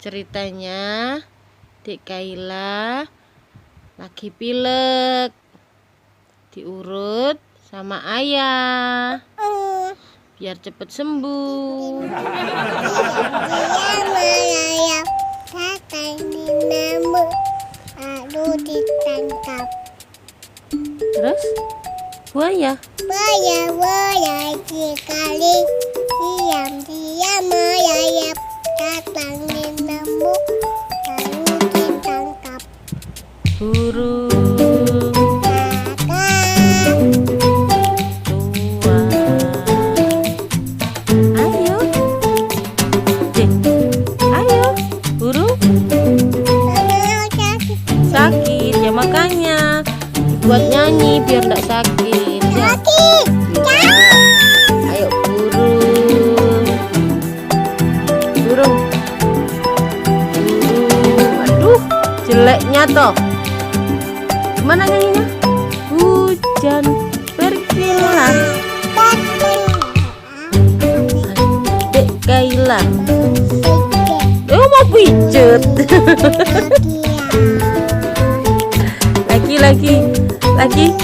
Ceritanya Dek Kaila lagi pilek, diurut sama ayah biar cepet sembuh. Lalu ditangkap. Terus buaya sekali diam merayap datang di nemu lalu ditangkap. Burung Kakak tua, ayo ayo burung sakit ya, makanya buat nyanyi biar nggak sakit ya. Ayo burung, aduh jeleknya toh. Gimana nyanyinya? Hujan pergilah Dek Kaila. Mau pijet. lagi